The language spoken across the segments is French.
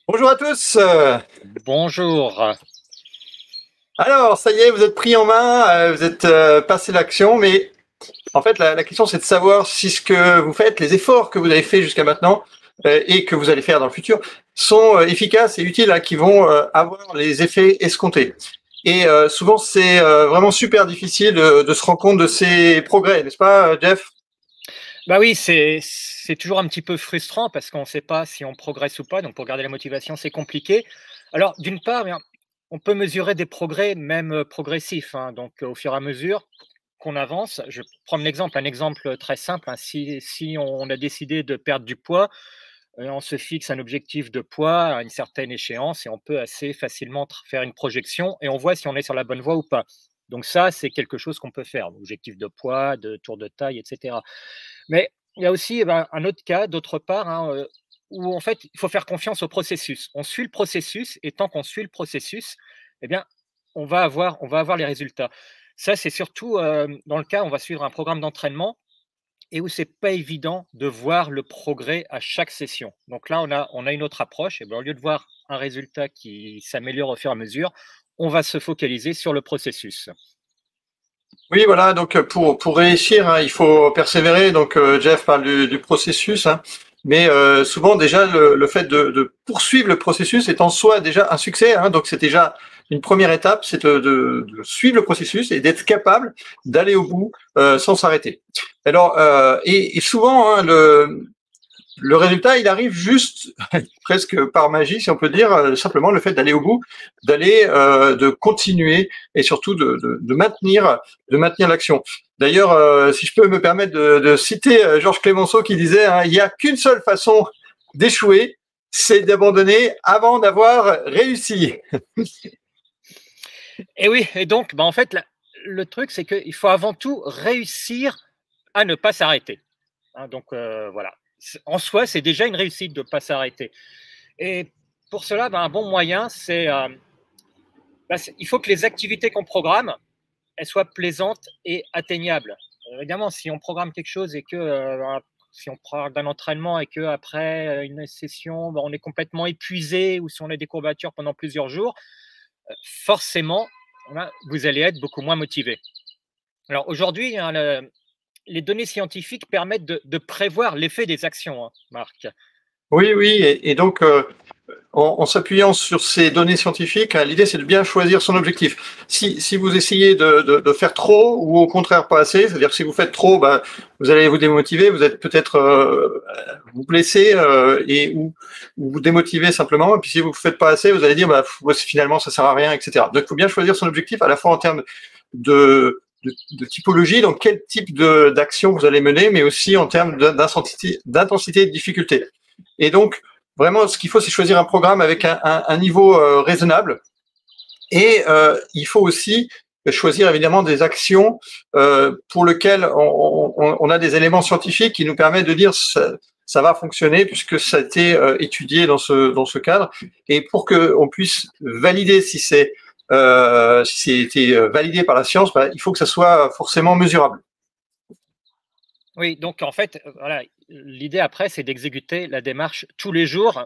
Bonjour à tous. Bonjour. Alors, ça y est, vous êtes pris en main, vous êtes passé l'action, mais en fait, la question, c'est de savoir si ce que vous faites, les efforts que vous avez faits jusqu'à maintenant et que vous allez faire dans le futur, sont efficaces et utiles, hein, qui vont avoir les effets escomptés. Et souvent, c'est vraiment super difficile de se rendre compte de ces progrès, n'est-ce pas, Jeff? Bah oui, c'est toujours un petit peu frustrant parce qu'on ne sait pas si on progresse ou pas, donc pour garder la motivation, c'est compliqué. Alors d'une part, bien, on peut mesurer des progrès même, progressifs, hein, donc au fur et à mesure qu'on avance. Je prends un exemple très simple, hein, si on a décidé de perdre du poids, on se fixe un objectif de poids à une certaine échéance et on peut assez facilement faire une projection et on voit si on est sur la bonne voie ou pas. Donc ça, c'est quelque chose qu'on peut faire, objectif de poids, de tour de taille, et cetera. Mais il y a aussi, un autre cas, d'autre part, hein, où en fait, il faut faire confiance au processus. On suit le processus et tant qu'on suit le processus, eh bien, on va avoir les résultats. Ça, c'est surtout, dans le cas où on va suivre un programme d'entraînement et où c'est pas évident de voir le progrès à chaque session. Donc là, on a une autre approche et ben, au lieu de voir un résultat qui s'améliore au fur et à mesure, on va se focaliser sur le processus. Oui, voilà, donc pour réussir, hein, il faut persévérer. Donc Jeff parle du processus, hein, mais souvent déjà le fait de poursuivre le processus est en soi déjà un succès, hein, donc c'est déjà une première étape, c'est de suivre le processus et d'être capable d'aller au bout sans s'arrêter. Alors, et souvent, hein, le résultat, il arrive juste, presque par magie, si on peut dire, simplement le fait d'aller au bout, d'aller, de continuer et surtout de maintenir l'action. D'ailleurs, si je peux me permettre de citer Georges Clemenceau qui disait, hein, il n'y a qu'une seule façon d'échouer, c'est d'abandonner avant d'avoir réussi. Et oui, et donc, en fait, le truc, c'est qu'il faut avant tout réussir à ne pas s'arrêter. Hein, donc voilà. En soi, c'est déjà une réussite de ne pas s'arrêter. Et pour cela, un bon moyen, il faut que les activités qu'on programme, elles soient plaisantes et atteignables. Évidemment, si on programme quelque chose et que si on parle d'un entraînement et que après une session, on est complètement épuisé ou si on a des courbatures pendant plusieurs jours, forcément, vous allez être beaucoup moins motivé. Alors aujourd'hui, hein, les données scientifiques permettent de prévoir l'effet des actions, hein, Marc. Oui, oui, et donc en s'appuyant sur ces données scientifiques, hein, l'idée c'est de bien choisir son objectif. Si vous essayez de faire trop ou au contraire pas assez, c'est-à-dire que si vous faites trop, bah, vous allez vous démotiver, vous êtes peut-être vous blesser ou vous démotiver simplement. Et puis si vous ne faites pas assez, vous allez dire bah, finalement ça sert à rien, etc. Donc il faut bien choisir son objectif à la fois en termes de typologie, donc quel type d'action vous allez mener, mais aussi en termes d'intensité et de difficulté. Et donc, vraiment, ce qu'il faut, c'est choisir un programme avec un niveau raisonnable. Et il faut aussi choisir évidemment des actions pour lesquelles on a des éléments scientifiques qui nous permettent de dire ça va fonctionner puisque ça a été étudié dans ce cadre. Et pour qu'on puisse valider si c'est été validé par la science, bah, il faut que ça soit forcément mesurable. Oui, donc en fait, voilà, l'idée après, c'est d'exécuter la démarche tous les jours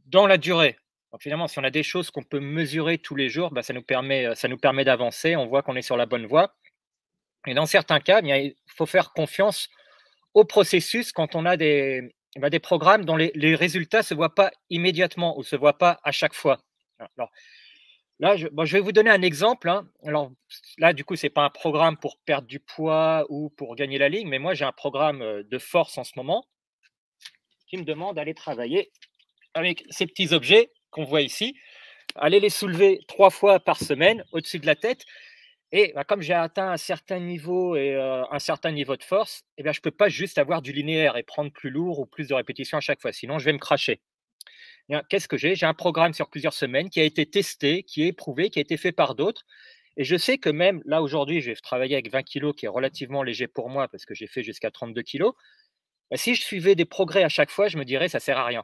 dans la durée. Donc finalement, si on a des choses qu'on peut mesurer tous les jours, ça nous permet d'avancer, on voit qu'on est sur la bonne voie. Et dans certains cas, bien, il faut faire confiance au processus quand on a des programmes dont les résultats ne se voient pas immédiatement ou ne se voient pas à chaque fois. Alors, là, je vais vous donner un exemple, hein. Alors là, du coup, ce n'est pas un programme pour perdre du poids ou pour gagner la ligne, mais moi, j'ai un programme de force en ce moment qui me demande d'aller travailler avec ces petits objets qu'on voit ici, aller les soulever 3 fois par semaine au-dessus de la tête. Et comme j'ai atteint un certain niveau et un certain niveau de force, eh bien, je ne peux pas juste avoir du linéaire et prendre plus lourd ou plus de répétitions à chaque fois, sinon je vais me cracher. Eh bien, qu'est-ce que j'ai? J'ai un programme sur plusieurs semaines qui a été testé, qui est éprouvé, qui a été fait par d'autres. Et je sais que même là, aujourd'hui, je vais travailler avec 20 kilos, qui est relativement léger pour moi parce que j'ai fait jusqu'à 32 kilos. Si je suivais des progrès à chaque fois, je me dirais ça sert à rien.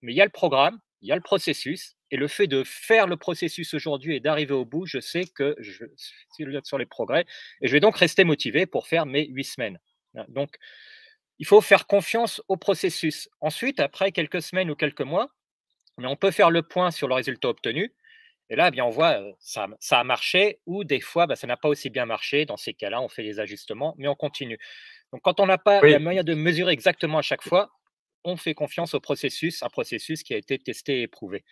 Mais il y a le programme, il y a le processus, et le fait de faire le processus aujourd'hui et d'arriver au bout, je sais que je suis sur les progrès, et je vais donc rester motivé pour faire mes 8 semaines. Donc, il faut faire confiance au processus. Ensuite, après quelques semaines ou quelques mois, Mais on peut faire le point sur le résultat obtenu. Et là, eh bien, on voit ça a marché ou des fois, ça n'a pas aussi bien marché. Dans ces cas-là, on fait les ajustements, mais on continue. Donc, quand on n'a pas la Oui. moyen de mesurer exactement à chaque fois, on fait confiance au processus, un processus qui a été testé et éprouvé.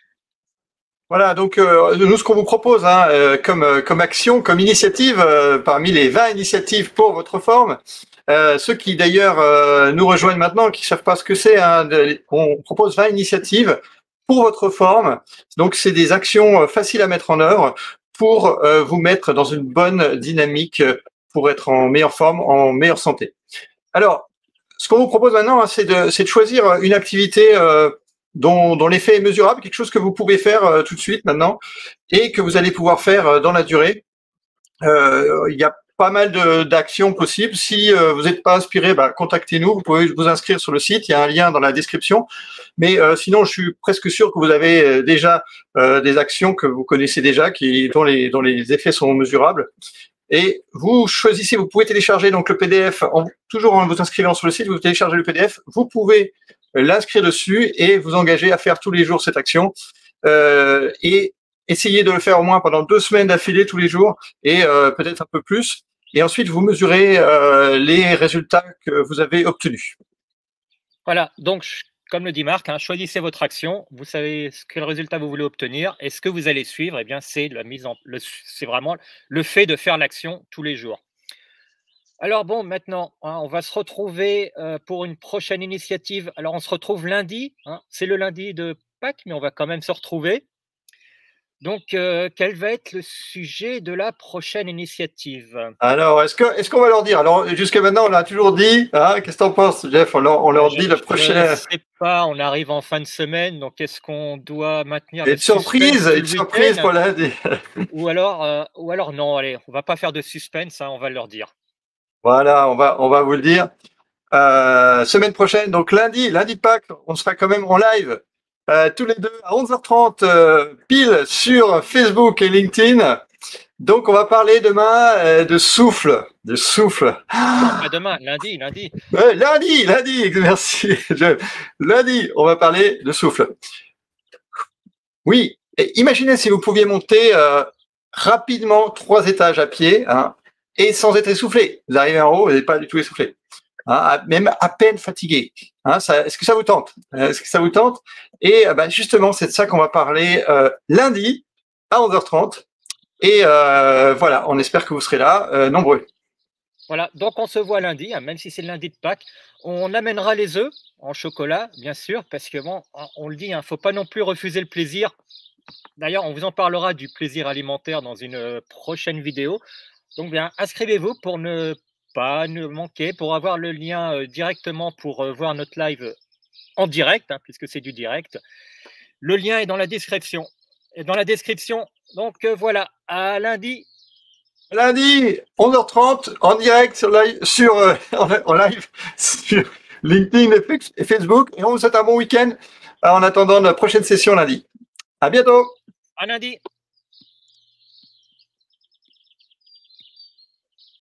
Voilà, donc nous, ce qu'on vous propose comme action, comme initiative, parmi les 20 initiatives pour votre forme, ceux qui d'ailleurs nous rejoignent maintenant, qui ne savent pas ce que c'est, on propose 20 initiatives pour votre forme. Donc, c'est des actions faciles à mettre en œuvre pour vous mettre dans une bonne dynamique pour être en meilleure forme, en meilleure santé. Alors, ce qu'on vous propose maintenant, c'est de choisir une activité dont l'effet est mesurable, quelque chose que vous pouvez faire tout de suite maintenant et que vous allez pouvoir faire dans la durée. Il y a pas mal d'actions possibles. Si vous n'êtes pas inspiré, contactez-nous. Vous pouvez vous inscrire sur le site. Il y a un lien dans la description. Mais sinon, je suis presque sûr que vous avez déjà des actions que vous connaissez déjà, dont les effets sont mesurables. Et vous choisissez, vous pouvez télécharger donc le PDF, toujours en vous inscrivant sur le site, vous téléchargez le PDF, vous pouvez l'inscrire dessus et vous engager à faire tous les jours cette action et essayer de le faire au moins pendant 2 semaines d'affilée tous les jours et peut-être un peu plus. Et ensuite, vous mesurez les résultats que vous avez obtenus. Voilà, donc comme le dit Marc, choisissez votre action, vous savez quel résultat vous voulez obtenir et ce que vous allez suivre, eh bien, c'est vraiment le fait de faire l'action tous les jours. Alors bon, maintenant, on va se retrouver pour une prochaine initiative. Alors on se retrouve lundi, c'est le lundi de Pâques, mais on va quand même se retrouver. Donc, quel va être le sujet de la prochaine initiative? Alors, est-ce qu'on va leur dire? Alors, jusqu'à maintenant, on a toujours dit, qu'est-ce que t'en penses, Jeff? On leur dit le prochain. Je ne sais pas, on arrive en fin de semaine, donc est-ce qu'on doit maintenir le Une surprise pour lundi. Ou alors non, allez, on va pas faire de suspense, on va leur dire. Voilà, on va vous le dire. Semaine prochaine, donc lundi de Pâques, on sera quand même en live tous les deux à 11h30 pile sur Facebook et LinkedIn. Donc on va parler demain de souffle. Pas demain, lundi. Lundi, merci. Lundi, on va parler de souffle. Oui, et imaginez si vous pouviez monter rapidement 3 étages à pied et sans être essoufflé. Vous arrivez en haut, vous n'êtes pas du tout essoufflé. Même à peine fatigué. Est-ce que ça vous tente? Et justement, c'est de ça qu'on va parler lundi à 11h30. Et voilà, on espère que vous serez là, nombreux. Voilà, donc on se voit lundi, même si c'est le lundi de Pâques. On amènera les œufs en chocolat, bien sûr, parce que bon, on le dit, il ne faut pas non plus refuser le plaisir. D'ailleurs, on vous en parlera du plaisir alimentaire dans une prochaine vidéo. Donc bien, inscrivez-vous pour ne pas manquer, pour avoir le lien directement pour voir notre live en direct, puisque c'est du direct. Le lien est dans la description. Donc voilà, à lundi. Lundi, 11h30, en direct en live sur LinkedIn et Facebook. Et on vous souhaite un bon week-end en attendant notre prochaine session lundi. À bientôt. À lundi.